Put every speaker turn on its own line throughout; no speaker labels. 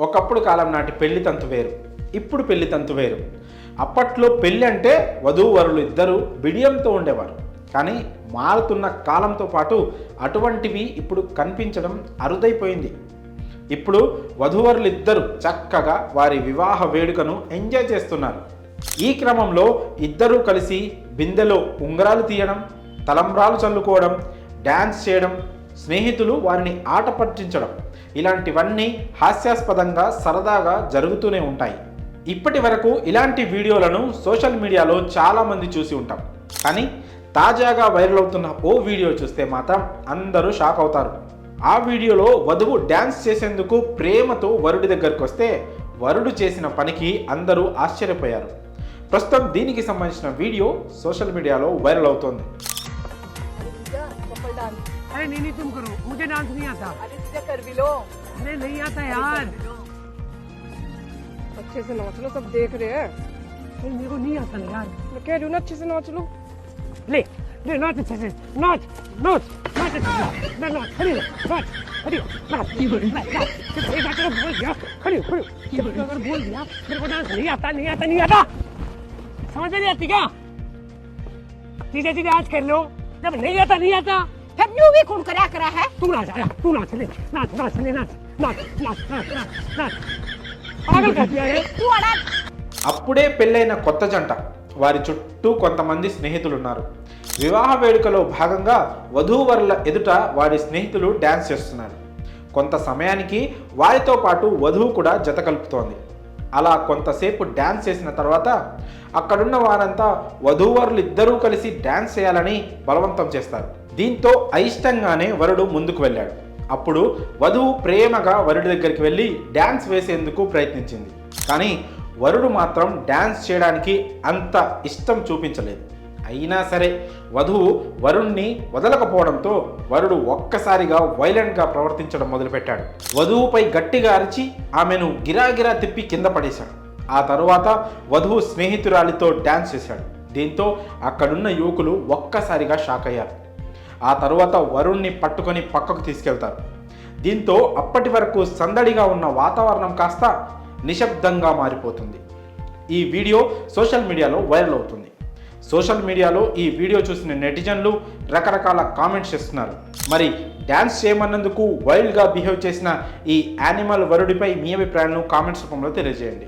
ఒకప్పుడు కాలం నాటి పెళ్లి తంతు వేరు, ఇప్పుడు పెళ్లి తంతు వేరు. అప్పట్లో పెళ్ళి అంటే వధూవరులు ఇద్దరు బిడియంతో ఉండేవారు. కానీ మారుతున్న కాలంతో పాటు అటువంటివి ఇప్పుడు కనిపించడం అరుదైపోయింది. ఇప్పుడు వధూవరులు ఇద్దరు చక్కగా వారి వివాహ వేడుకను ఎంజాయ్ చేస్తున్నారు. ఈ క్రమంలో ఇద్దరూ కలిసి బిందెలో ఉంగరాలు తీయడం, తలంబ్రాలు చల్లుకోవడం, డ్యాన్స్ చేయడం, స్నేహితులు వారిని ఆట పట్టించడం, ఇలాంటివన్నీ హాస్యాస్పదంగా సరదాగా జరుగుతూనే ఉంటాయి. ఇప్పటి వరకు ఇలాంటి వీడియోలను సోషల్ మీడియాలో చాలామంది చూసి ఉంటాం. కానీ తాజాగా వైరల్ అవుతున్న ఓ వీడియో చూస్తే మాత్రం అందరూ షాక్ అవుతారు. ఆ వీడియోలో వధువు డ్యాన్స్ చేసేందుకు ప్రేమతో వరుడి దగ్గరకు వస్తే వరుడు చేసిన పనికి అందరూ ఆశ్చర్యపోయారు. ప్రస్తుతం దీనికి సంబంధించిన వీడియో సోషల్ మీడియాలో వైరల్ అవుతోంది.
अरे नहीं तुम करो, मुझे डांस नहीं आता।
अरे तुझे कर भी लो।
अरे नहीं आता यार।
अच्छे से नाच लो, सब देख रहे हैं।
नहीं मेरे को नहीं आता ना यार।
मैं कह रही हूँ ना अच्छे से नाच लो।
ले ले नाच अच्छे से, नाच नाच नाच अच्छे से, नाच खड़ी हो, नाच खड़ी हो, नाच एक बार तेरा बोल दिया, खड़ी हो अगर बोल दिया मेरे को डांस नहीं आता नहीं आता नहीं आता, समझ नहीं आती क्या? सीधे सीधे आज कर लो, जब नहीं आता
फिर न्यू भी खून करा है।
तू नाच आया, तू नाच ले, नाच नाच ले, नाच नाच नाच नाच नाच नाच पागल कर दिया है
तू अड़ा।
అప్పుడే పెళ్ళైన కొత్త జంట, వారి చుట్టూ కొంతమంది స్నేహితులు ఉన్నారు. వివాహ వేడుకలో భాగంగా వధూవరుల ఎదుట వారి స్నేహితులు డ్యాన్స్ చేస్తున్నారు. కొంత సమయానికి వారితో పాటు వధువు కూడా జత కలుపుతోంది. అలా కొంతసేపు డ్యాన్స్ చేసిన తర్వాత అక్కడున్న వారంతా వధూవరులు ఇద్దరూ కలిసి డ్యాన్స్ చేయాలని బలవంతం చేస్తారు. దీంతో అయిష్టంగానే వరుడు ముందుకు వెళ్ళాడు. అప్పుడు వధువు ప్రేమగా వరుడి దగ్గరికి వెళ్ళి డ్యాన్స్ వేసేందుకు ప్రయత్నించింది. కానీ వరుడు మాత్రం డ్యాన్స్ చేయడానికి అంత ఇష్టం చూపించలేదు. అయినా సరే వధువు వరుణ్ణి వదలకపోవడంతో వరుడు ఒక్కసారిగా వైలెంట్గా ప్రవర్తించడం మొదలుపెట్టాడు. వధువుపై గట్టిగా అరిచి ఆమెను గిరాగిరా తిప్పి కింద పడేశాడు. ఆ తరువాత వధువు స్నేహితురాలితో డ్యాన్స్ చేశాడు. దీంతో అక్కడున్న యువకులు ఒక్కసారిగా షాక్ అయ్యారు. ఆ తరువాత వరుణ్ణి పట్టుకొని పక్కకు తీసుకెళ్తారు. దీంతో అప్పటి వరకు సందడిగా ఉన్న వాతావరణం కాస్త నిశ్శబ్దంగా మారిపోతుంది. ఈ వీడియో సోషల్ మీడియాలో వైరల్ అవుతుంది. సోషల్ మీడియాలో ఈ వీడియో చూసిన నెటిజన్లు రకరకాల కామెంట్స్ చేస్తున్నారు. మరి డ్యాన్స్ చేయమన్నందుకు వైల్డ్గా బిహేవ్ చేసిన ఈ యానిమల్ వరుడిపై మీ అభిప్రాయాలను కామెంట్స్ రూపంలో తెలియజేయండి.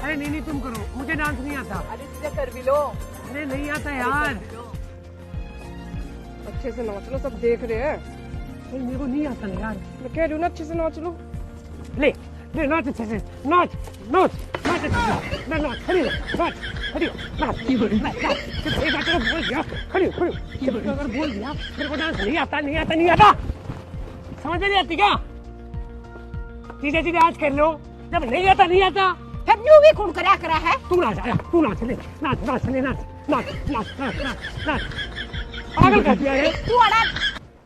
अरे नहीं तुम करो, मुझे डांस नहीं आता।
अरे तुझे कर भी लो।
अरे नहीं आता यार।
अच्छे से नाच लो, सब देख रहे हैं।
नहीं मेरे को नहीं आता ना यार।
मैं कह रही हूँ ना अच्छे से नाच लो।
ले ले नाच अच्छे से, नाच नाच नाच अच्छे से, नाच खड़ी हो, नाच खड़ी हो, नाच एक बार तेरा बोल दिया, खड़ी हो अगर बोल दिया मेरे को डांस नहीं आता नहीं आता, समझ नहीं आती क्या? सीधे सीधे आज कर लो, जब नहीं आता
फिर न्यू भी खून करा है।
तू नाच आया, तू नाच ले, नाच नाच ले, नाच नाच नाच नाच नाच पागल कर दिया है
तू अड़ा।